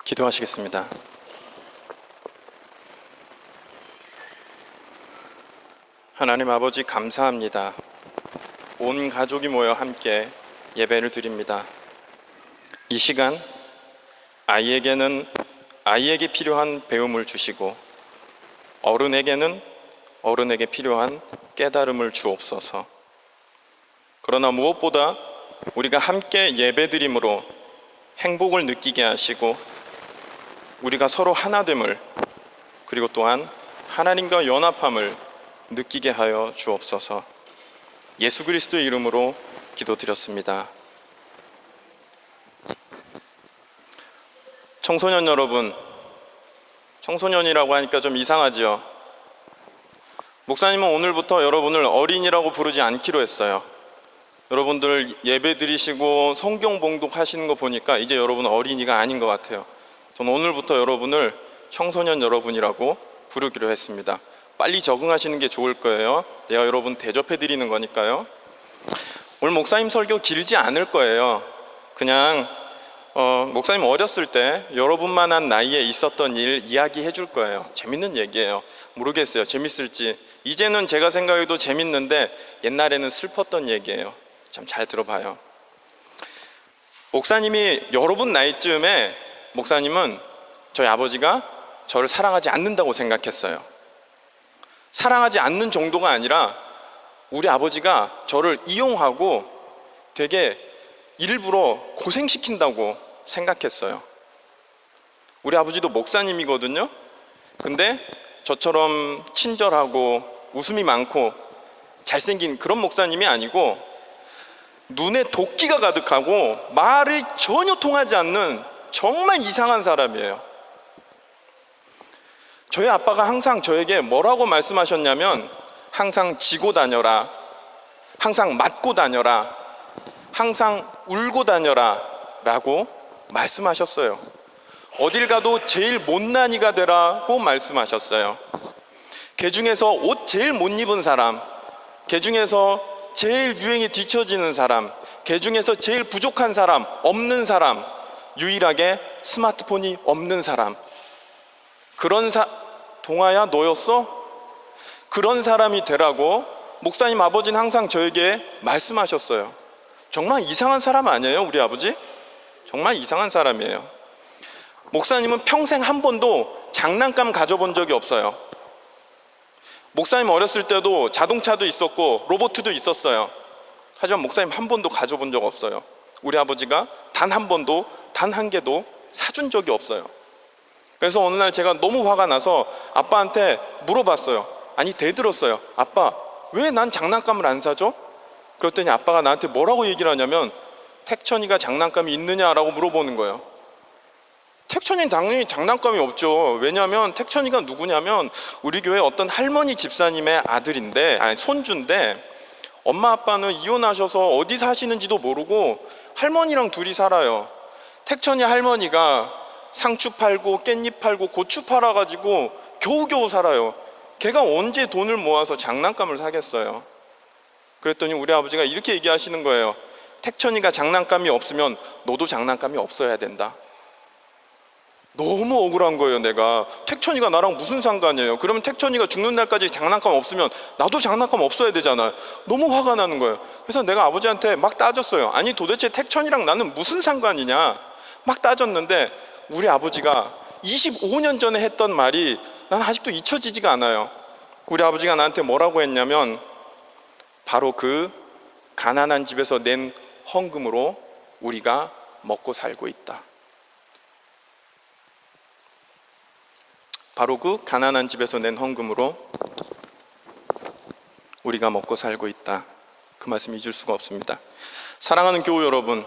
기도하시겠습니다. 하나님 아버지, 감사합니다. 온 가족이 모여 함께 예배를 드립니다. 이 시간 아이에게 필요한 배움을 주시고 어른에게는 어른에게 필요한 깨달음을 주옵소서. 그러나 무엇보다 우리가 함께 예배드림으로 행복을 느끼게 하시고 우리가 서로 하나됨을, 그리고 또한 하나님과 연합함을 느끼게 하여 주옵소서. 예수 그리스도의 이름으로 기도드렸습니다. 청소년 여러분, 청소년이라고 하니까 좀 이상하지요? 목사님은 오늘부터 여러분을 어린이라고 부르지 않기로 했어요. 여러분들 예배 드리시고 성경 봉독하시는 거 보니까 이제 여러분은 어린이가 아닌 것 같아요. 저는 오늘부터 여러분을 청소년 여러분이라고 부르기로 했습니다. 빨리 적응하시는 게 좋을 거예요. 내가 여러분 대접해 드리는 거니까요. 오늘 목사님 설교 길지 않을 거예요. 그냥 목사님 어렸을 때 여러분만한 나이에 있었던 일 이야기해 줄 거예요. 재밌는 얘기예요. 모르겠어요, 재밌을지. 이제는 제가 생각해도 재밌는데 옛날에는 슬펐던 얘기예요. 참 잘 들어봐요. 목사님이 여러분 나이쯤에 목사님은 저희 아버지가 저를 사랑하지 않는다고 생각했어요. 사랑하지 않는 정도가 아니라 우리 아버지가 저를 이용하고 되게 일부러 고생시킨다고 생각했어요. 우리 아버지도 목사님이거든요. 근데 저처럼 친절하고 웃음이 많고 잘생긴 그런 목사님이 아니고 눈에 도끼가 가득하고 말이 전혀 통하지 않는 정말 이상한 사람이에요. 저희 아빠가 항상 저에게 뭐라고 말씀하셨냐면 항상 지고 다녀라, 항상 맞고 다녀라, 항상 울고 다녀라 라고 말씀하셨어요. 어딜 가도 제일 못난이가 되라고 말씀하셨어요. 개 중에서 옷 제일 못 입은 사람, 개 중에서 제일 유행에 뒤처지는 사람, 개 중에서 제일 부족한 사람, 없는 사람, 유일하게 스마트폰이 없는 사람, 그런 동아야 너였어? 그런 사람이 되라고 목사님 아버지는 항상 저에게 말씀하셨어요. 정말 이상한 사람 아니에요, 우리 아버지? 정말 이상한 사람이에요. 목사님은 평생 한 번도 장난감 가져본 적이 없어요. 목사님 어렸을 때도 자동차도 있었고 로봇도 있었어요. 하지만 목사님 한 번도 가져본 적 없어요. 우리 아버지가 단 한 번도, 단 한 개도 사준 적이 없어요. 그래서 어느 날 제가 너무 화가 나서 아빠한테 물어봤어요. 아니, 대들었어요. 아빠, 왜 난 장난감을 안 사줘? 그랬더니 아빠가 나한테 뭐라고 얘기를 하냐면 택천이가 장난감이 있느냐라고 물어보는 거예요. 택천이는 당연히 장난감이 없죠. 왜냐하면 택천이가 누구냐면 우리 교회 어떤 할머니 집사님의 아들인데, 아니 손주인데, 엄마 아빠는 이혼하셔서 어디 사시는지도 모르고 할머니랑 둘이 살아요. 택천이 할머니가 상추 팔고 깻잎 팔고 고추 팔아가지고 겨우겨우 살아요. 걔가 언제 돈을 모아서 장난감을 사겠어요? 그랬더니 우리 아버지가 이렇게 얘기하시는 거예요. 택천이가 장난감이 없으면 너도 장난감이 없어야 된다. 너무 억울한 거예요. 내가 택천이가 나랑 무슨 상관이에요? 그러면 택천이가 죽는 날까지 장난감 없으면 나도 장난감 없어야 되잖아요. 너무 화가 나는 거예요. 그래서 내가 아버지한테 막 따졌어요. 아니, 도대체 택천이랑 나는 무슨 상관이냐 막 따졌는데 우리 아버지가 25년 전에 했던 말이 난 아직도 잊혀지지가 않아요. 우리 아버지가 나한테 뭐라고 했냐면 바로 그 가난한 집에서 낸 헌금으로 우리가 먹고 살고 있다. 바로 그 가난한 집에서 낸 헌금으로 우리가 먹고 살고 있다. 그 말씀 잊을 수가 없습니다. 사랑하는 교우 여러분,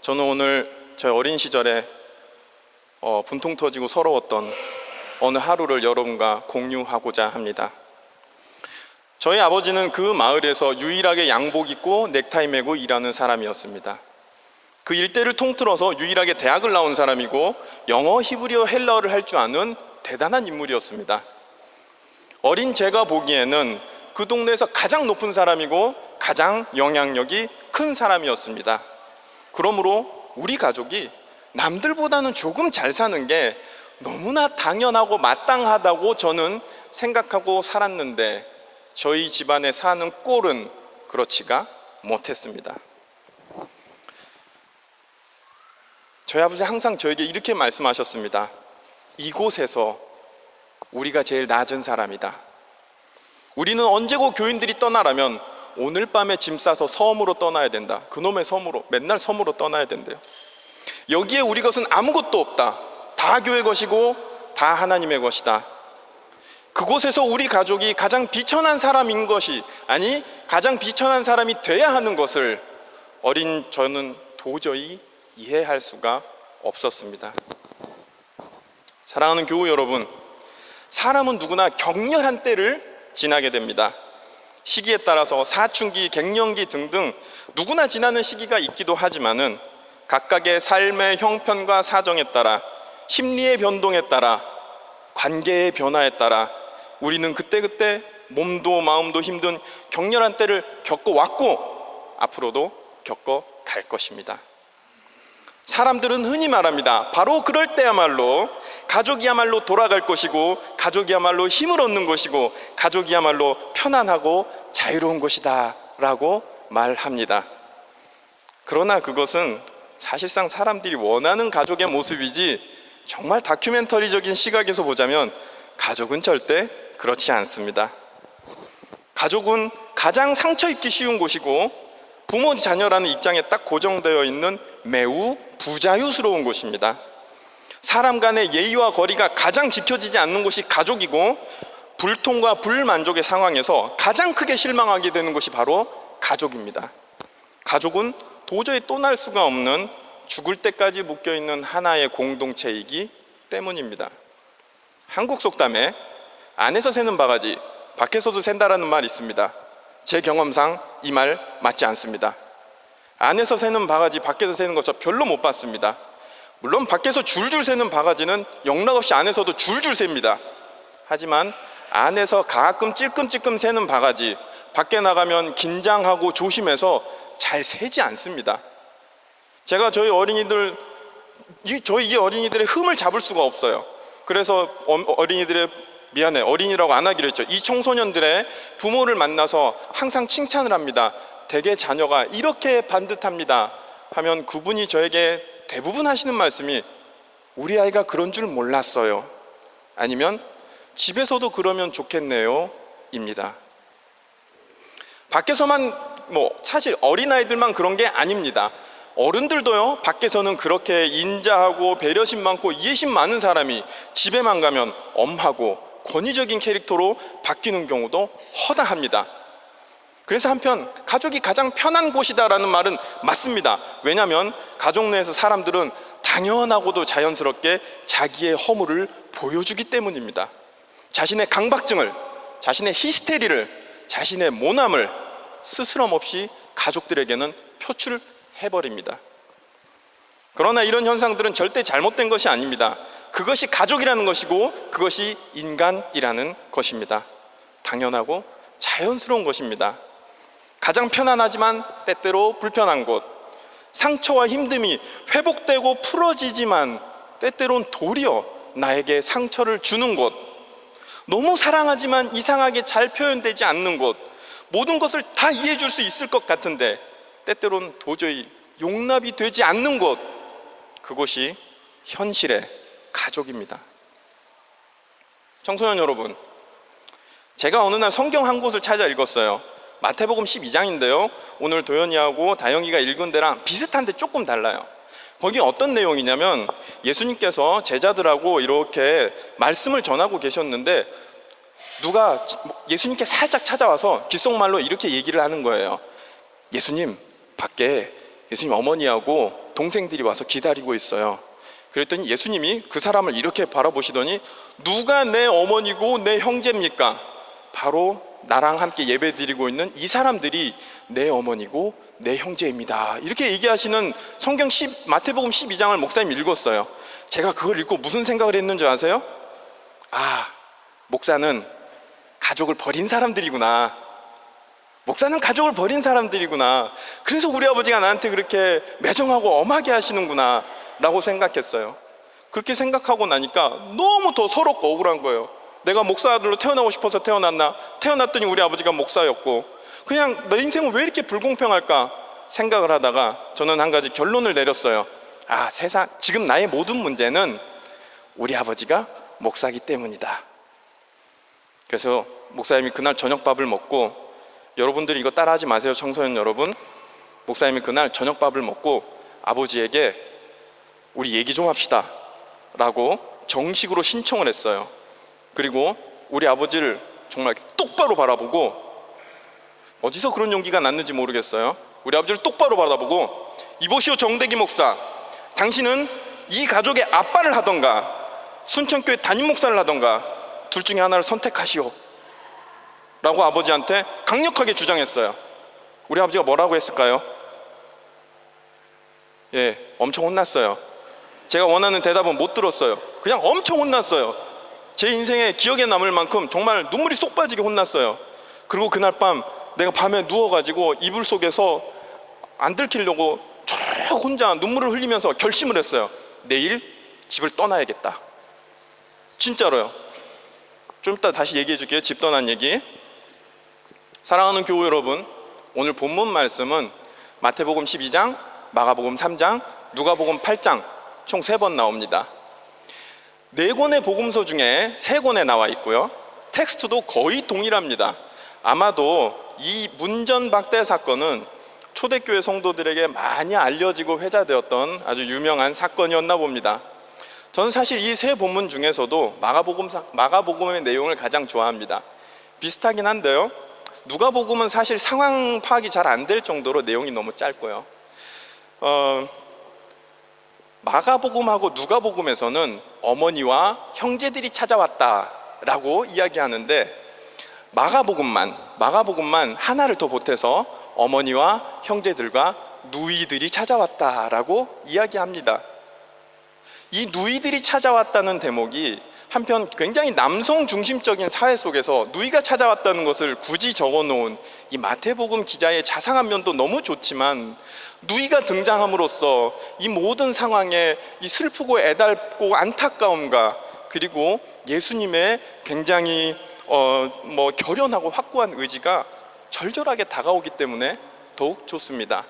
저는 오늘 저희 어린 시절에 분통 터지고 서러웠던 어느 하루를 여러분과 공유하고자 합니다. 저희 아버지는 그 마을에서 유일하게 양복 입고 넥타이 매고 일하는 사람이었습니다. 그 일대를 통틀어서 유일하게 대학을 나온 사람이고 영어, 히브리어, 헬라어를 할 줄 아는 대단한 인물이었습니다. 어린 제가 보기에는 그 동네에서 가장 높은 사람이고 가장 영향력이 큰 사람이었습니다. 그러므로 우리 가족이 남들보다는 조금 잘 사는 게 너무나 당연하고 마땅하다고 저는 생각하고 살았는데 저희 집안에 사는 꼴은 그렇지가 못했습니다. 저희 아버지 항상 저에게 이렇게 말씀하셨습니다. 이곳에서 우리가 제일 낮은 사람이다. 우리는 언제고 교인들이 떠나라면 오늘 밤에 짐 싸서 섬으로 떠나야 된다. 그놈의 섬으로, 맨날 섬으로 떠나야 된대요. 여기에 우리 것은 아무것도 없다. 다 교회 것이고 다 하나님의 것이다. 그곳에서 우리 가족이 가장 비천한 사람인 것이, 아니 가장 비천한 사람이 돼야 하는 것을 어린 저는 도저히 이해할 수가 없었습니다. 사랑하는 교우 여러분, 사람은 누구나 격렬한 때를 지나게 됩니다. 시기에 따라서 사춘기, 갱년기 등등 누구나 지나는 시기가 있기도 하지만은 각각의 삶의 형편과 사정에 따라, 심리의 변동에 따라, 관계의 변화에 따라 우리는 그때그때 몸도 마음도 힘든 격렬한 때를 겪어왔고 앞으로도 겪어갈 것입니다. 사람들은 흔히 말합니다. 바로 그럴 때야말로 가족이야말로 돌아갈 것이고, 가족이야말로 힘을 얻는 것이고, 가족이야말로 편안하고 자유로운 것이다 라고 말합니다. 그러나 그것은 사실상 사람들이 원하는 가족의 모습이지, 정말 다큐멘터리적인 시각에서 보자면 가족은 절대 그렇지 않습니다. 가족은 가장 상처 입기 쉬운 곳이고, 부모 자녀라는 입장에 딱 고정되어 있는 매우 부자유스러운 곳입니다. 사람 간의 예의와 거리가 가장 지켜지지 않는 곳이 가족이고, 불통과 불만족의 상황에서 가장 크게 실망하게 되는 것이 바로 가족입니다. 가족은 도저히 떠날 수가 없는, 죽을 때까지 묶여있는 하나의 공동체이기 때문입니다. 한국 속담에 안에서 새는 바가지 밖에서도 샌다라는 말이 있습니다. 제 경험상 이 말 맞지 않습니다. 안에서 새는 바가지 밖에서 새는 거 저 별로 못 봤습니다. 물론 밖에서 줄줄 새는 바가지는 영락없이 안에서도 줄줄 셉니다. 하지만 안에서 가끔 찔끔찔끔 새는 바가지, 밖에 나가면 긴장하고 조심해서 잘 새지 않습니다. 제가 저희 어린이들의 흠을 잡을 수가 없어요. 그래서 어린이라고 안 하기로 했죠. 이 청소년들의 부모를 만나서 항상 칭찬을 합니다. 대개 자녀가 이렇게 반듯합니다 하면 그분이 저에게 대부분 하시는 말씀이 우리 아이가 그런 줄 몰랐어요, 아니면 집에서도 그러면 좋겠네요 입니다. 밖에서만 사실 어린아이들만 그런 게 아닙니다. 어른들도요, 밖에서는 그렇게 인자하고 배려심 많고 이해심 많은 사람이 집에만 가면 엄하고 권위적인 캐릭터로 바뀌는 경우도 허다합니다. 그래서 한편 가족이 가장 편한 곳이다라는 말은 맞습니다. 왜냐하면 가족 내에서 사람들은 당연하고도 자연스럽게 자기의 허물을 보여주기 때문입니다. 자신의 강박증을, 자신의 히스테리를, 자신의 모남을 스스럼 없이 가족들에게는 표출해버립니다. 그러나 이런 현상들은 절대 잘못된 것이 아닙니다. 그것이 가족이라는 것이고 그것이 인간이라는 것입니다. 당연하고 자연스러운 것입니다. 가장 편안하지만 때때로 불편한 곳, 상처와 힘듦이 회복되고 풀어지지만 때때론 도리어 나에게 상처를 주는 곳, 너무 사랑하지만 이상하게 잘 표현되지 않는 곳, 모든 것을 다 이해해 줄 수 있을 것 같은데 때때론 도저히 용납이 되지 않는 곳, 그곳이 현실의 가족입니다. 청소년 여러분, 제가 어느 날 성경 한 곳을 찾아 읽었어요. 마태복음 12장인데요 오늘 도연이하고 다영이가 읽은 데랑 비슷한데 조금 달라요. 거기 어떤 내용이냐면 예수님께서 제자들하고 이렇게 말씀을 전하고 계셨는데 누가 예수님께 살짝 찾아와서 귓속말로 이렇게 얘기를 하는 거예요. 예수님, 밖에 예수님 어머니하고 동생들이 와서 기다리고 있어요. 그랬더니 예수님이 그 사람을 이렇게 바라보시더니 누가 내 어머니고 내 형제입니까? 바로 나랑 함께 예배 드리고 있는 이 사람들이 내 어머니고 내 형제입니다. 이렇게 얘기하시는 마태복음 12장을 목사님 읽었어요. 제가 그걸 읽고 무슨 생각을 했는지 아세요? 목사는 가족을 버린 사람들이구나. 목사는 가족을 버린 사람들이구나. 그래서 우리 아버지가 나한테 그렇게 매정하고 엄하게 하시는구나. 라고 생각했어요. 그렇게 생각하고 나니까 너무 더 서럽고 억울한 거예요. 내가 목사 아들로 태어나고 싶어서 태어났나? 태어났더니 우리 아버지가 목사였고, 그냥 내 인생은 왜 이렇게 불공평할까 생각을 하다가 저는 한 가지 결론을 내렸어요. 아, 지금 나의 모든 문제는 우리 아버지가 목사기 때문이다. 그래서 목사님이 그날 저녁밥을 먹고, 여러분들이 이거 따라하지 마세요, 청소년 여러분. 목사님이 그날 저녁밥을 먹고 아버지에게 우리 얘기 좀 합시다 라고 정식으로 신청을 했어요. 그리고 우리 아버지를 정말 똑바로 바라보고, 어디서 그런 용기가 났는지 모르겠어요. 우리 아버지를 똑바로 바라보고, 이보시오 정대기 목사, 당신은 이 가족의 아빠를 하던가 순천교회 담임 목사를 하던가 둘 중에 하나를 선택하시오 라고 아버지한테 강력하게 주장했어요. 우리 아버지가 뭐라고 했을까요? 엄청 혼났어요. 제가 원하는 대답은 못 들었어요. 그냥 엄청 혼났어요. 제 인생에 기억에 남을 만큼 정말 눈물이 쏙 빠지게 혼났어요. 그리고 그날 밤 내가 밤에 누워가지고 이불 속에서 안 들키려고 초록 혼자 눈물을 흘리면서 결심을 했어요. 내일 집을 떠나야겠다. 진짜로요. 좀 이따 다시 얘기해 줄게요. 집 떠난 얘기. 사랑하는 교우 여러분, 오늘 본문 말씀은 마태복음 12장, 마가복음 3장, 누가복음 8장 총 3번 나옵니다. 4권의 복음서 중에 3권에 나와 있고요. 텍스트도 거의 동일합니다. 아마도 이 문전박대 사건은 초대교회 성도들에게 많이 알려지고 회자되었던 아주 유명한 사건이었나 봅니다. 저는 사실 이 3 본문 중에서도 마가복음의 내용을 가장 좋아합니다. 비슷하긴 한데요, 누가복음은 사실 상황 파악이 잘 안 될 정도로 내용이 너무 짧고요. 마가복음하고 누가복음에서는 어머니와 형제들이 찾아왔다라고 이야기하는데, 마가복음만 하나를 더 보태서 어머니와 형제들과 누이들이 찾아왔다라고 이야기합니다. 이 누이들이 찾아왔다는 대목이 한편 굉장히 남성 중심적인 사회 속에서 누이가 찾아왔다는 것을 굳이 적어놓은 이 마태복음 기자의 자상한 면도 너무 좋지만, 누이가 등장함으로써 이 모든 상황에 이 슬프고 애달고 안타까움과 그리고 예수님의 굉장히 결연하고 확고한 의지가 절절하게 다가오기 때문에 더욱 좋습니다.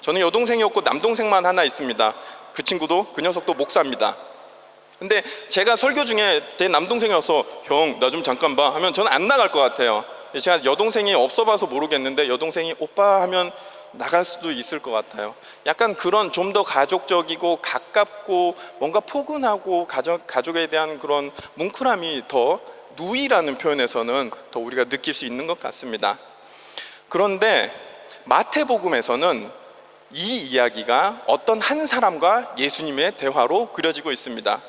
저는 여동생이 없고 남동생만 하나 있습니다. 그 녀석도 목사입니다. 근데 제가 설교 중에 제 남동생이 와서 형, 나 좀 잠깐 봐 하면 저는 안 나갈 것 같아요. 제가 여동생이 없어 봐서 모르겠는데 여동생이 오빠 하면 나갈 수도 있을 것 같아요. 약간 그런 좀 더 가족적이고 가깝고 뭔가 포근하고 가족에 대한 그런 뭉클함이 더 누이라는 표현에서는 더 우리가 느낄 수 있는 것 같습니다. 그런데 마태복음에서는 이 이야기가 어떤 한 사람과 예수님의 대화로 그려지고 있습니다.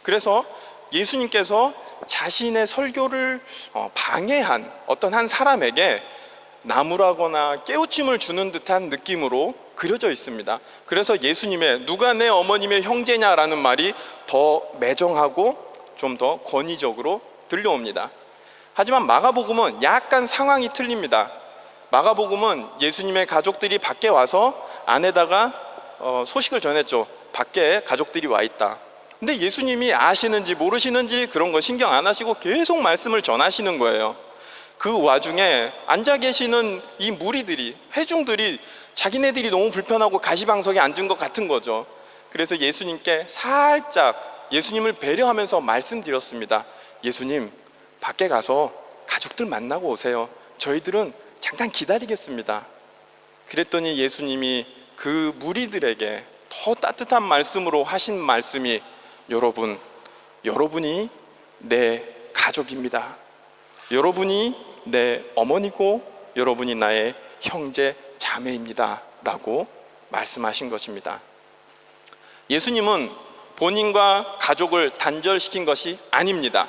그래서 예수님께서 자신의 설교를 방해한 어떤 한 사람에게 나무라거나 깨우침을 주는 듯한 느낌으로 그려져 있습니다. 그래서 예수님의 누가 내 어머님의 형제냐라는 말이 더 매정하고 좀 더 권위적으로 들려옵니다. 하지만 마가복음은 약간 상황이 틀립니다. 마가복음은 예수님의 가족들이 밖에 와서 안에다가 소식을 전했죠. 밖에 가족들이 와 있다. 근데 예수님이 아시는지 모르시는지 그런 거 신경 안 하시고 계속 말씀을 전하시는 거예요. 그 와중에 앉아 계시는 이 무리들이, 회중들이 자기네들이 너무 불편하고 가시방석에 앉은 것 같은 거죠. 그래서 예수님께 살짝 예수님을 배려하면서 말씀드렸습니다. 예수님, 밖에 가서 가족들 만나고 오세요. 저희들은 잠깐 기다리겠습니다. 그랬더니 예수님이 그 무리들에게 더 따뜻한 말씀으로 하신 말씀이, 여러분이 내 가족입니다. 여러분이 내 어머니고 여러분이 나의 형제 자매입니다 라고 말씀하신 것입니다. 예수님은 본인과 가족을 단절시킨 것이 아닙니다.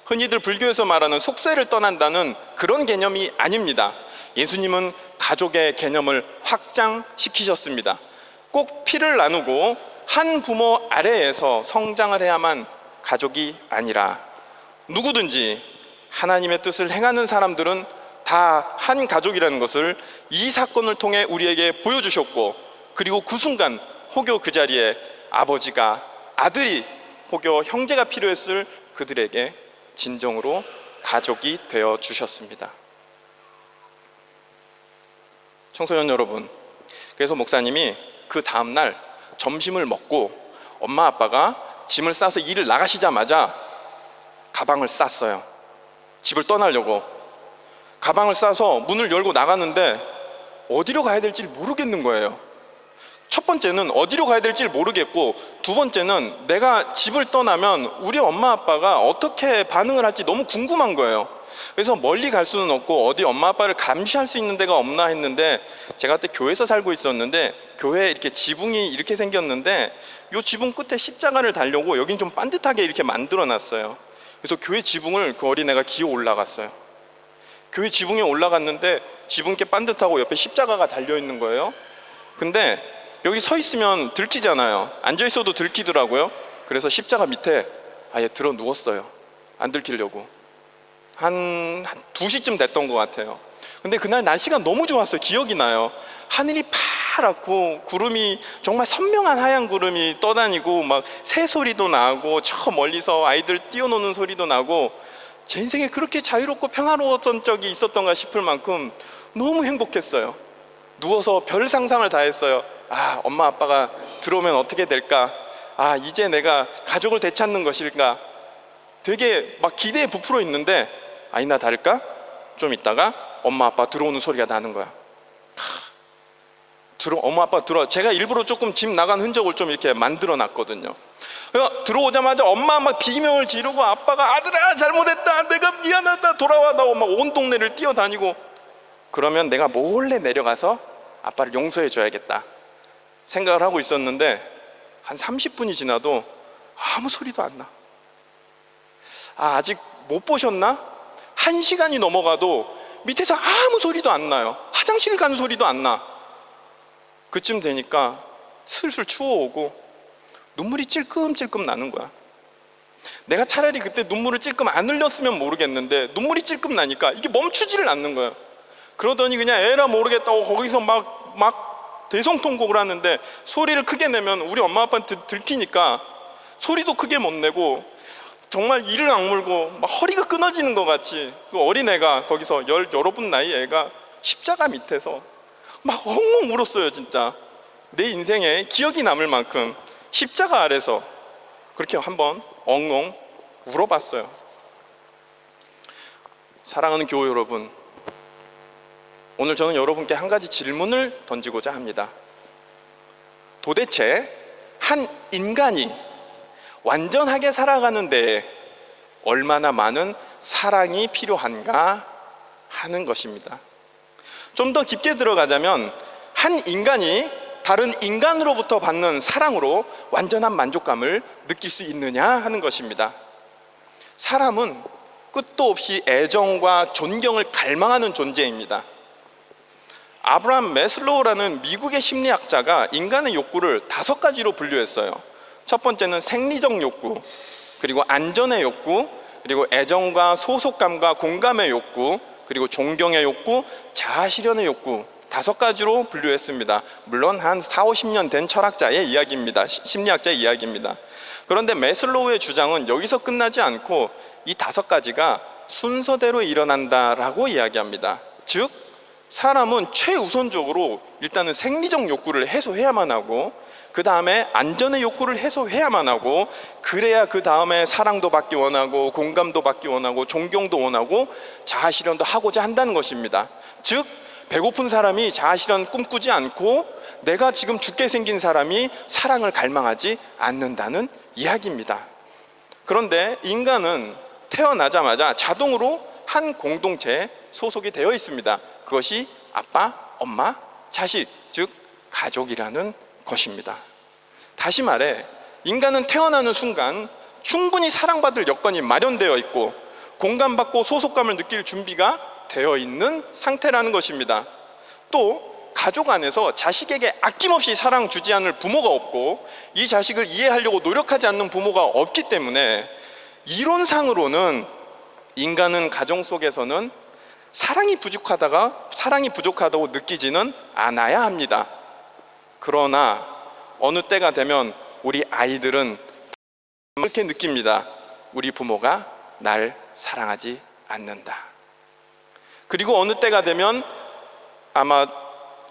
흔히들 불교에서 말하는 속세를 떠난다는 그런 개념이 아닙니다. 예수님은 가족의 개념을 확장시키셨습니다. 꼭 피를 나누고 한 부모 아래에서 성장을 해야만 가족이 아니라 누구든지 하나님의 뜻을 행하는 사람들은 다 한 가족이라는 것을 이 사건을 통해 우리에게 보여주셨고, 그리고 그 순간 혹여 그 자리에 아버지가, 아들이, 혹여 형제가 필요했을 그들에게 진정으로 가족이 되어 주셨습니다. 청소년 여러분, 그래서 목사님이 그 다음날 점심을 먹고 엄마 아빠가 짐을 싸서 일을 나가시자마자 가방을 쌌어요. 집을 떠나려고 가방을 싸서 문을 열고 나갔는데 어디로 가야 될지 모르겠는 거예요. 첫 번째는 어디로 가야 될지 모르겠고, 두 번째는 내가 집을 떠나면 우리 엄마 아빠가 어떻게 반응을 할지 너무 궁금한 거예요. 그래서 멀리 갈 수는 없고 어디 엄마 아빠를 감시할 수 있는 데가 없나 했는데, 제가 그때 교회에서 살고 있었는데 교회에 이렇게 지붕이 이렇게 생겼는데 이 지붕 끝에 십자가를 달려고 여긴 좀 반듯하게 이렇게 만들어 놨어요. 그래서 교회 지붕을 그 어린애가 기어 올라갔어요. 교회 지붕에 올라갔는데 지붕 께 반듯하고 옆에 십자가가 달려 있는 거예요. 근데 여기 서 있으면 들키잖아요. 앉아 있어도 들키더라고요. 그래서 십자가 밑에 아예 들어 누웠어요. 안 들키려고. 한 2시쯤 됐던 것 같아요. 근데 그날 날씨가 너무 좋았어요. 기억이 나요. 하늘이 파랗고 구름이 정말 선명한 하얀 구름이 떠다니고 막 새 소리도 나고 저 멀리서 아이들 뛰어노는 소리도 나고, 제 인생에 그렇게 자유롭고 평화로웠던 적이 있었던가 싶을 만큼 너무 행복했어요. 누워서 별 상상을 다 했어요. 아, 엄마 아빠가 들어오면 어떻게 될까? 아, 이제 내가 가족을 되찾는 것일까? 되게 막 기대에 부풀어 있는데 아니나 다를까? 좀 있다가 엄마 아빠 들어오는 소리가 나는 거야. 엄마 아빠 들어와. 제가 일부러 조금 집 나간 흔적을 좀 이렇게 만들어 놨거든요. 들어오자마자 엄마 막 비명을 지르고 아빠가 아들아 잘못했다, 내가 미안하다, 돌아와, 나고 막 온 동네를 뛰어다니고, 그러면 내가 몰래 내려가서 아빠를 용서해 줘야겠다 생각을 하고 있었는데 한 30분이 지나도 아무 소리도 안 나. 아, 아직 못 보셨나? 1시간이 넘어가도 밑에서 아무 소리도 안 나요. 화장실 가는 소리도 안 나. 그쯤 되니까 슬슬 추워오고 눈물이 찔끔찔끔 나는 거야. 내가 차라리 그때 눈물을 찔끔 안 흘렸으면 모르겠는데 눈물이 찔끔 나니까 이게 멈추지를 않는 거야. 그러더니 그냥 에라 모르겠다고 거기서 막 대성통곡을 하는데, 소리를 크게 내면 우리 엄마 아빠한테 들키니까 소리도 크게 못 내고 정말 이를 악물고 막 허리가 끊어지는 것 같이, 그 어린애가 거기서 여러 분 나이 애가 십자가 밑에서 막 엉엉 울었어요. 진짜 내 인생에 기억이 남을 만큼 십자가 아래서 그렇게 한번 엉엉 울어봤어요. 사랑하는 교우 여러분, 오늘 저는 여러분께 한 가지 질문을 던지고자 합니다. 도대체 한 인간이 완전하게 살아가는 데에 얼마나 많은 사랑이 필요한가 하는 것입니다. 좀 더 깊게 들어가자면, 한 인간이 다른 인간으로부터 받는 사랑으로 완전한 만족감을 느낄 수 있느냐 하는 것입니다. 사람은 끝도 없이 애정과 존경을 갈망하는 존재입니다. 아브라함 매슬로우라는 미국의 심리학자가 인간의 욕구를 5가지로 분류했어요. 첫 번째는 생리적 욕구, 그리고 안전의 욕구, 그리고 애정과 소속감과 공감의 욕구, 그리고 존경의 욕구, 자아실현의 욕구, 5가지로 분류했습니다. 물론 한 40-50년 된 철학자의 이야기입니다. 심리학자의 이야기입니다. 그런데 매슬로우의 주장은 여기서 끝나지 않고 이 5가지가 순서대로 일어난다라고 이야기합니다. 즉, 사람은 최우선적으로 일단은 생리적 욕구를 해소해야만 하고, 그 다음에 안전의 욕구를 해소해야만 하고, 그래야 그 다음에 사랑도 받기 원하고 공감도 받기 원하고 존경도 원하고 자아실현도 하고자 한다는 것입니다. 즉, 배고픈 사람이 자아실현 꿈꾸지 않고 내가 지금 죽게 생긴 사람이 사랑을 갈망하지 않는다는 이야기입니다. 그런데 인간은 태어나자마자 자동으로 한 공동체에 소속이 되어 있습니다. 그것이 아빠, 엄마, 자식, 즉 가족이라는 것입니다. 다시 말해, 인간은 태어나는 순간 충분히 사랑받을 여건이 마련되어 있고 공감받고 소속감을 느낄 준비가 되어 있는 상태라는 것입니다. 또 가족 안에서 자식에게 아낌없이 사랑 주지 않을 부모가 없고 이 자식을 이해하려고 노력하지 않는 부모가 없기 때문에 이론상으로는 인간은 가정 속에서는 사랑이 부족하다고 느끼지는 않아야 합니다. 그러나 어느 때가 되면 우리 아이들은 이렇게 느낍니다. 우리 부모가 날 사랑하지 않는다. 그리고 어느 때가 되면 아마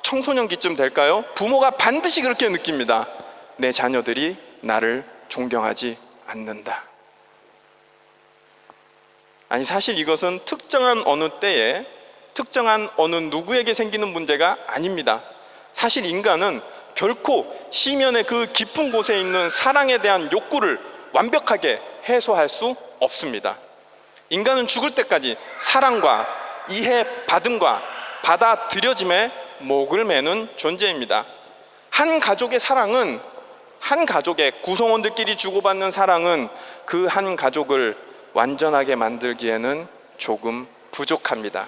청소년기쯤 될까요? 부모가 반드시 그렇게 느낍니다. 내 자녀들이 나를 존경하지 않는다. 아니, 사실 이것은 특정한 어느 때에 특정한 어느 누구에게 생기는 문제가 아닙니다. 사실 인간은 결코 시면의 그 깊은 곳에 있는 사랑에 대한 욕구를 완벽하게 해소할 수 없습니다. 인간은 죽을 때까지 사랑과 이해받음과 받아들여짐에 목을 매는 존재입니다. 한 가족의 사랑은, 한 가족의 구성원들끼리 주고받는 사랑은 그 한 가족을 완전하게 만들기에는 조금 부족합니다.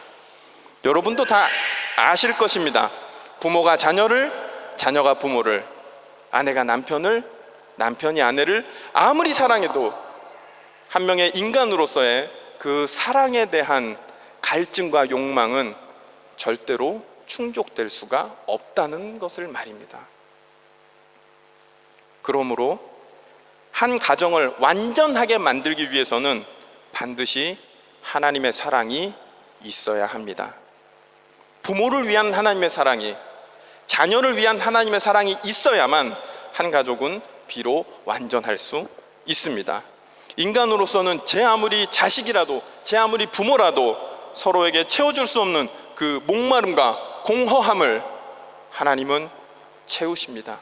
여러분도 다 아실 것입니다. 부모가 자녀를, 자녀가 부모를, 아내가 남편을, 남편이 아내를 아무리 사랑해도 한 명의 인간으로서의 그 사랑에 대한 갈증과 욕망은 절대로 충족될 수가 없다는 것을 말입니다. 그러므로 한 가정을 완전하게 만들기 위해서는 반드시 하나님의 사랑이 있어야 합니다. 부모를 위한 하나님의 사랑이, 자녀를 위한 하나님의 사랑이 있어야만 한 가족은 비록 완전할 수 있습니다. 인간으로서는 제 아무리 자식이라도, 제 아무리 부모라도 서로에게 채워줄 수 없는 그 목마름과 공허함을 하나님은 채우십니다.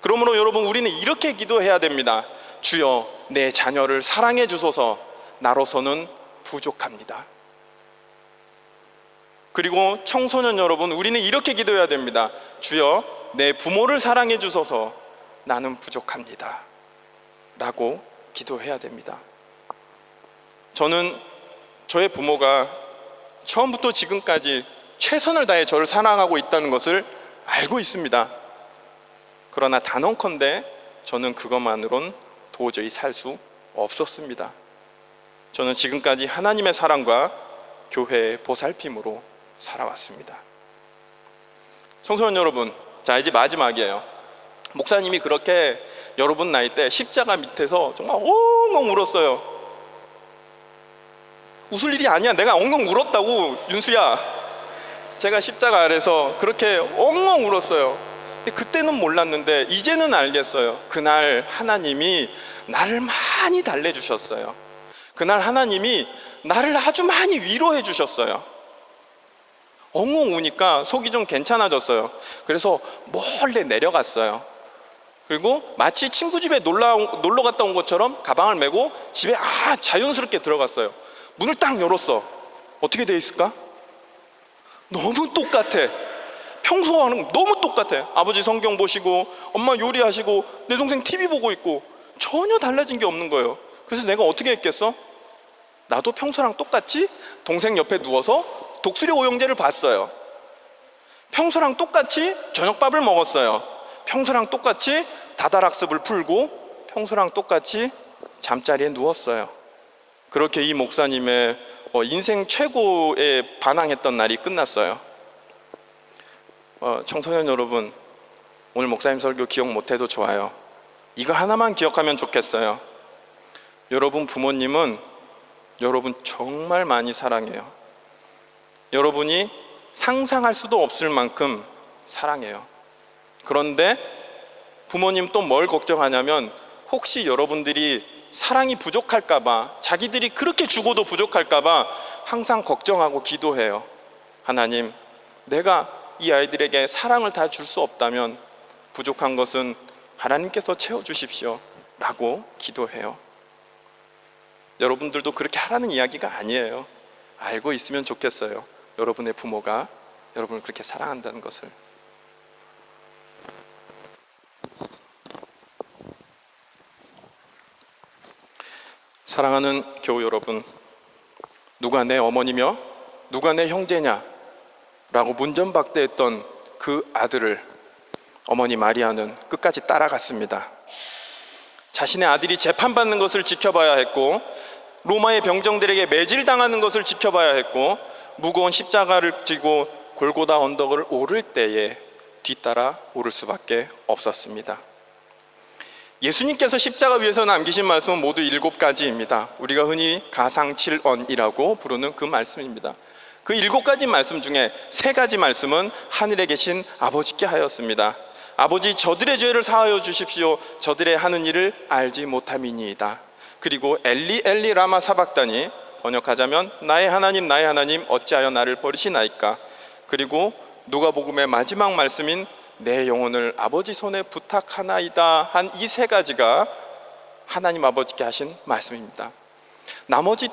그러므로 여러분, 우리는 이렇게 기도해야 됩니다. 주여, 내 자녀를 사랑해 주소서. 나로서는 부족합니다. 그리고 청소년 여러분, 우리는 이렇게 기도해야 됩니다. 주여, 내 부모를 사랑해 주소서. 나는 부족합니다. 라고 기도해야 됩니다. 저는 저의 부모가 처음부터 지금까지 최선을 다해 저를 사랑하고 있다는 것을 알고 있습니다. 그러나 단언컨대 저는 그것만으론 도저히 살 수 없었습니다. 저는 지금까지 하나님의 사랑과 교회의 보살핌으로 살아왔습니다. 청소년 여러분, 자, 이제 마지막이에요. 목사님이 그렇게 여러분 나이 때 십자가 밑에서 정말 엉엉 울었어요. 웃을 일이 아니야. 내가 엉엉 울었다고, 윤수야. 제가 십자가 아래서 그렇게 엉엉 울었어요. 근데 그때는 몰랐는데 이제는 알겠어요. 그날 하나님이 나를 많이 달래주셨어요. 그날 하나님이 나를 아주 많이 위로해 주셨어요. 엉엉 우니까 속이 좀 괜찮아졌어요. 그래서 몰래 내려갔어요. 그리고 마치 친구 집에 놀러 갔다 온 것처럼 가방을 메고 집에 자연스럽게 들어갔어요. 문을 딱 열었어. 어떻게 돼 있을까? 너무 똑같아. 평소와는 너무 똑같아. 아버지 성경 보시고, 엄마 요리하시고, 내 동생 TV 보고 있고, 전혀 달라진 게 없는 거예요. 그래서 내가 어떻게 했겠어? 나도 평소랑 똑같이 동생 옆에 누워서 독수리 오영제를 봤어요. 평소랑 똑같이 저녁밥을 먹었어요. 평소랑 똑같이 다다락습을 풀고 평소랑 똑같이 잠자리에 누웠어요. 그렇게 이 목사님의 인생 최고에 반항했던 날이 끝났어요. 청소년 여러분, 오늘 목사님 설교 기억 못해도 좋아요. 이거 하나만 기억하면 좋겠어요. 여러분 부모님은 여러분 정말 많이 사랑해요. 여러분이 상상할 수도 없을 만큼 사랑해요. 그런데 부모님 또 뭘 걱정하냐면, 혹시 여러분들이 사랑이 부족할까봐, 자기들이 그렇게 주고도 부족할까봐 항상 걱정하고 기도해요. 하나님, 내가 이 아이들에게 사랑을 다 줄 수 없다면 부족한 것은 하나님께서 채워주십시오 라고 기도해요. 여러분들도 그렇게 하라는 이야기가 아니에요. 알고 있으면 좋겠어요. 여러분의 부모가 여러분을 그렇게 사랑한다는 것을. 사랑하는 교우 여러분, 누가 내 어머니며 누가 내 형제냐 라고 문전박대했던 그 아들을 어머니 마리아는 끝까지 따라갔습니다. 자신의 아들이 재판받는 것을 지켜봐야 했고, 로마의 병정들에게 매질당하는 것을 지켜봐야 했고, 무거운 십자가를 지고 골고다 언덕을 오를 때에 뒤따라 오를 수밖에 없었습니다. 예수님께서 십자가 위에서 남기신 말씀은 모두 7가지입니다. 우리가 흔히 가상칠언이라고 부르는 그 말씀입니다. 그 7가지 말씀 중에 3가지 말씀은 하늘에 계신 아버지께 하였습니다. 아버지, 저들의 죄를 사하여 주십시오. 저들의 하는 일을 알지 못함이니이다. 그리고 엘리 엘리 라마 사박다니, 번역하자면 나의 하나님 어찌하여 나를 버리시나이까. 그리고 누가복음의 마지막 말씀인 내 영혼을 아버지 손에 부탁하나이다 한 이 3가지가 하나님 아버지께 하신 말씀입니다. 나머지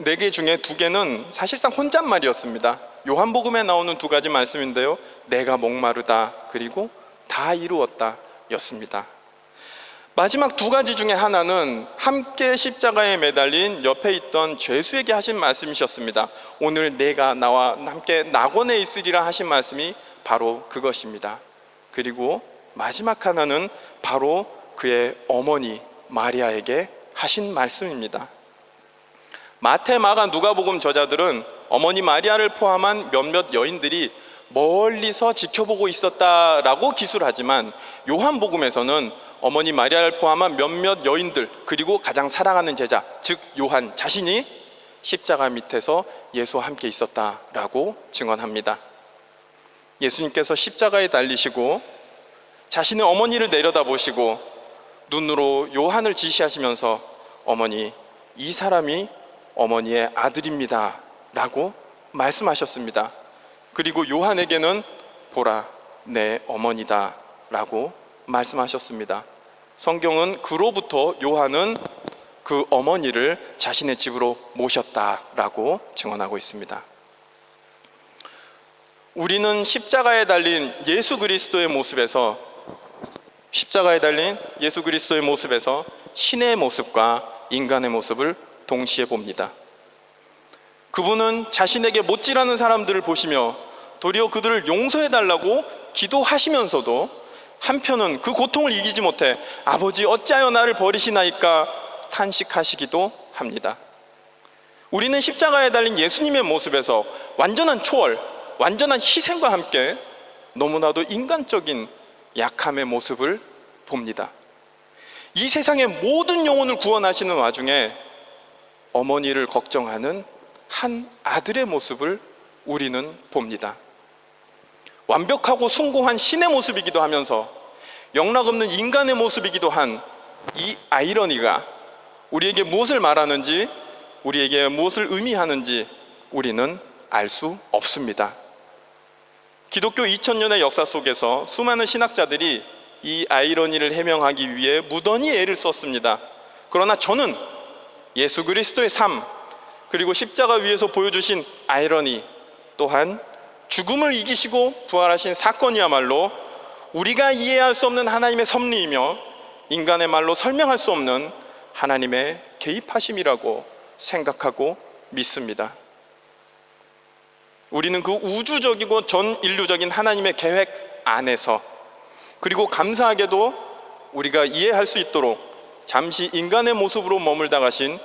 4개 중에 2개는 사실상 혼잣말이었습니다. 요한복음에 나오는 2가지 말씀인데요, 내가 목마르다 그리고 다 이루었다 였습니다. 마지막 2가지 중에 하나는 함께 십자가에 매달린 옆에 있던 죄수에게 하신 말씀이셨습니다. 오늘 내가 나와 함께 낙원에 있으리라 하신 말씀이 바로 그것입니다. 그리고 마지막 하나는 바로 그의 어머니 마리아에게 하신 말씀입니다. 마태, 마가, 누가복음 저자들은 어머니 마리아를 포함한 몇몇 여인들이 멀리서 지켜보고 있었다라고 기술하지만, 요한복음에서는 어머니 마리아를 포함한 몇몇 여인들, 그리고 가장 사랑하는 제자, 즉 요한 자신이 십자가 밑에서 예수와 함께 있었다라고 증언합니다. 예수님께서 십자가에 달리시고 자신의 어머니를 내려다보시고 눈으로 요한을 지시하시면서 어머니, 이 사람이 어머니의 아들입니다 라고 말씀하셨습니다. 그리고 요한에게는 보라, 내 어머니다 라고 말씀하셨습니다. 성경은 그로부터 요한은 그 어머니를 자신의 집으로 모셨다라고 증언하고 있습니다. 우리는 십자가에 달린 예수 그리스도의 모습에서 신의 모습과 인간의 모습을 동시에 봅니다. 그분은 자신에게 못지라는 사람들을 보시며 도리어 그들을 용서해달라고 기도하시면서도 한편은 그 고통을 이기지 못해 아버지 어찌하여 나를 버리시나이까 탄식하시기도 합니다. 우리는 십자가에 달린 예수님의 모습에서 완전한 초월, 완전한 희생과 함께 너무나도 인간적인 약함의 모습을 봅니다. 이 세상의 모든 영혼을 구원하시는 와중에 어머니를 걱정하는 한 아들의 모습을 우리는 봅니다. 완벽하고 숭고한 신의 모습이기도 하면서 영락없는 인간의 모습이기도 한 이 아이러니가 우리에게 무엇을 말하는지, 우리에게 무엇을 의미하는지 우리는 알 수 없습니다. 기독교 2000년의 역사 속에서 수많은 신학자들이 이 아이러니를 해명하기 위해 무던히 애를 썼습니다. 그러나 저는 예수 그리스도의 삶, 그리고 십자가 위에서 보여주신 아이러니, 또한 죽음을 이기시고 부활하신 사건이야말로 우리가 이해할 수 없는 하나님의 섭리이며 인간의 말로 설명할 수 없는 하나님의 개입하심이라고 생각하고 믿습니다. 우리는 그 우주적이고 전 인류적인 하나님의 계획 안에서, 그리고 감사하게도 우리가 이해할 수 있도록 잠시 인간의 모습으로 머물다 가신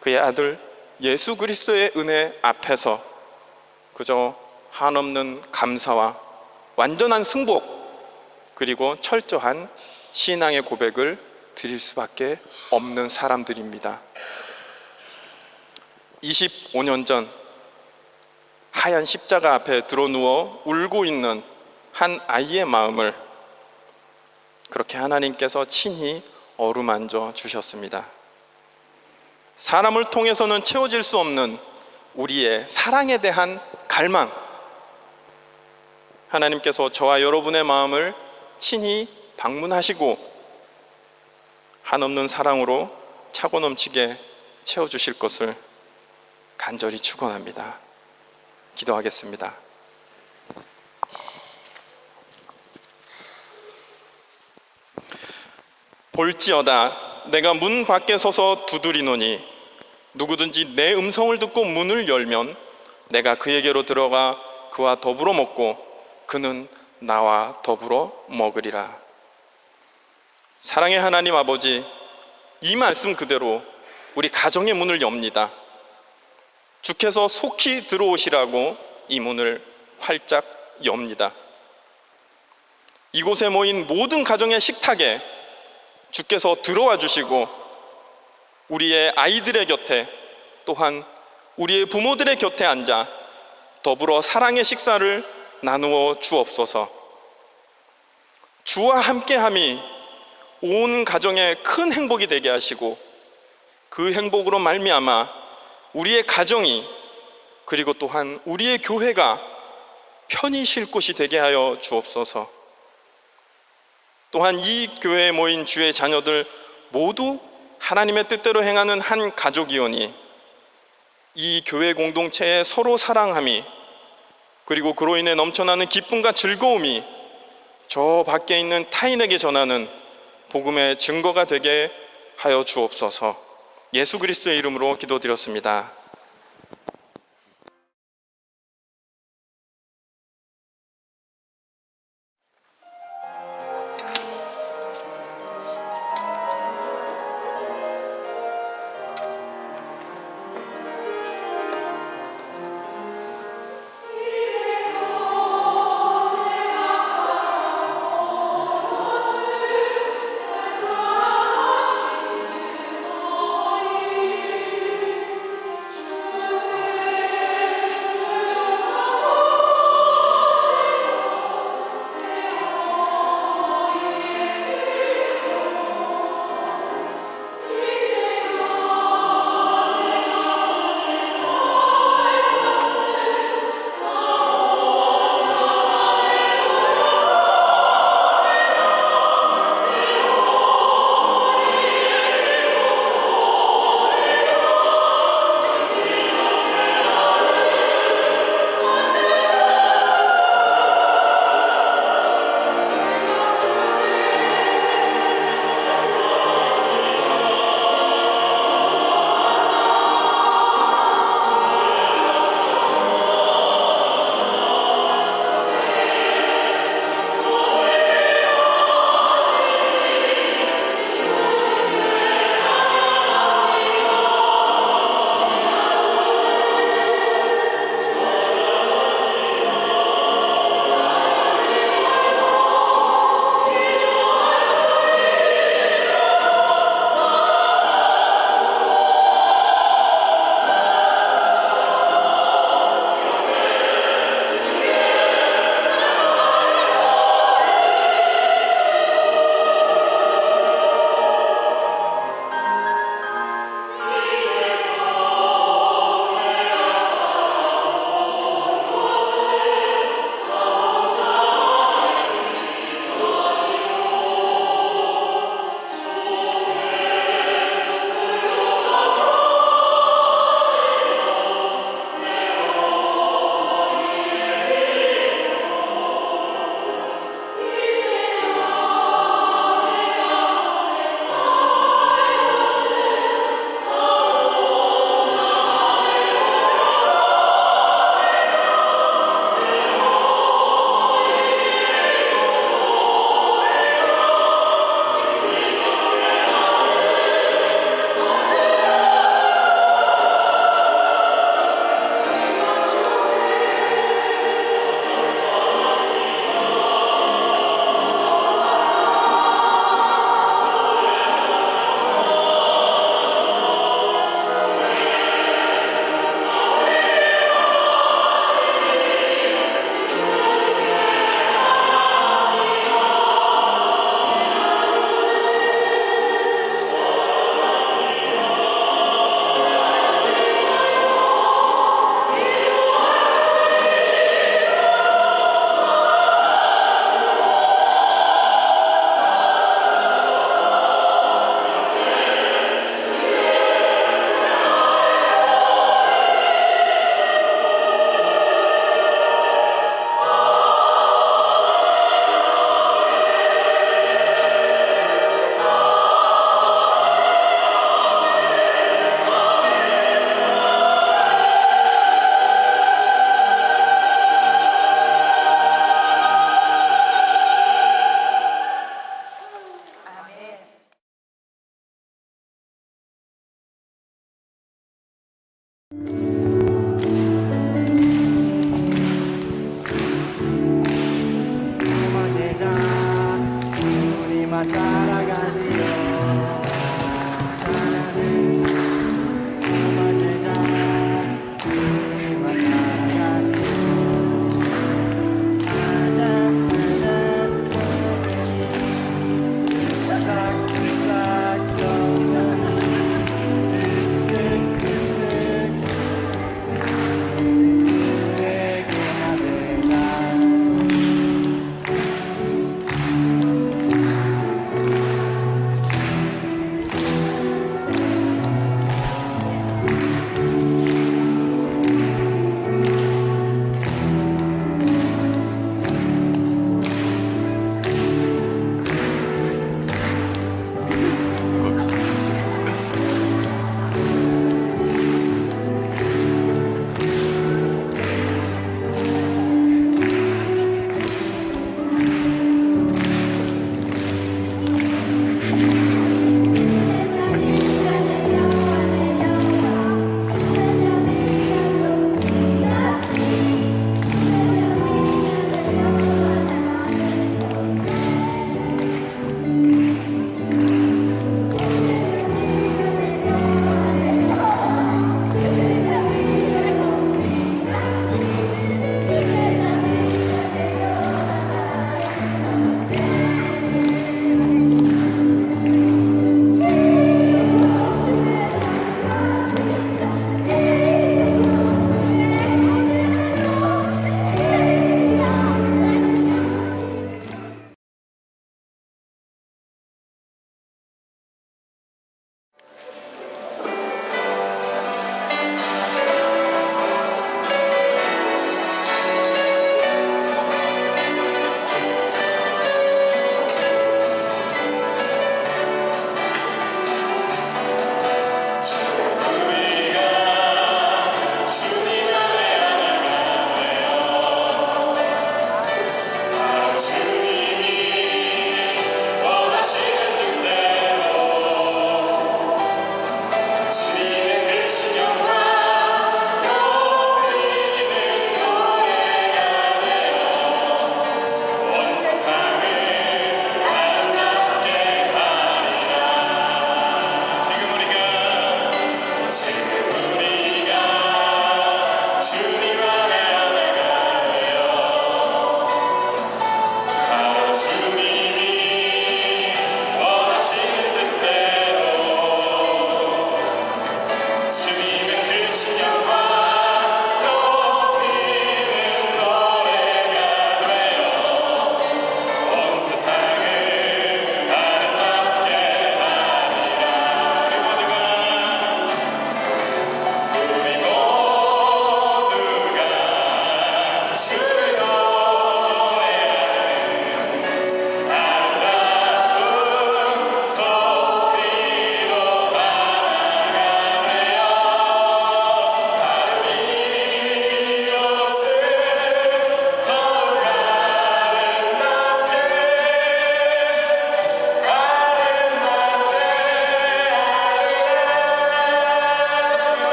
그의 아들 예수 그리스도의 은혜 앞에서 그저 한없는 감사와 완전한 승복, 그리고 철저한 신앙의 고백을 드릴 수밖에 없는 사람들입니다. 25년 전 하얀 십자가 앞에 드러누워 울고 있는 한 아이의 마음을 그렇게 하나님께서 친히 어루만져 주셨습니다. 사람을 통해서는 채워질 수 없는 우리의 사랑에 대한 갈망, 하나님께서 저와 여러분의 마음을 친히 방문하시고 한없는 사랑으로 차고 넘치게 채워주실 것을 간절히 축원합니다. 기도하겠습니다. 볼지어다 내가 문 밖에 서서 두드리노니 누구든지 내 음성을 듣고 문을 열면 내가 그에게로 들어가 그와 더불어 먹고 그는 나와 더불어 먹으리라. 사랑의 하나님 아버지, 이 말씀 그대로 우리 가정의 문을 엽니다. 주께서 속히 들어오시라고 이 문을 활짝 엽니다. 이곳에 모인 모든 가정의 식탁에 주께서 들어와 주시고 우리의 아이들의 곁에 또한 우리의 부모들의 곁에 앉아 더불어 사랑의 식사를 나누어 주옵소서. 주와 함께함이 온 가정의 큰 행복이 되게 하시고 그 행복으로 말미암아 우리의 가정이 그리고 또한 우리의 교회가 편히 쉴 곳이 되게 하여 주옵소서. 또한 이 교회에 모인 주의 자녀들 모두 하나님의 뜻대로 행하는 한 가족이오니 이 교회 공동체의 서로 사랑함이 그리고 그로 인해 넘쳐나는 기쁨과 즐거움이 저 밖에 있는 타인에게 전하는 복음의 증거가 되게 하여 주옵소서. 예수 그리스도의 이름으로 기도드렸습니다.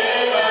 제발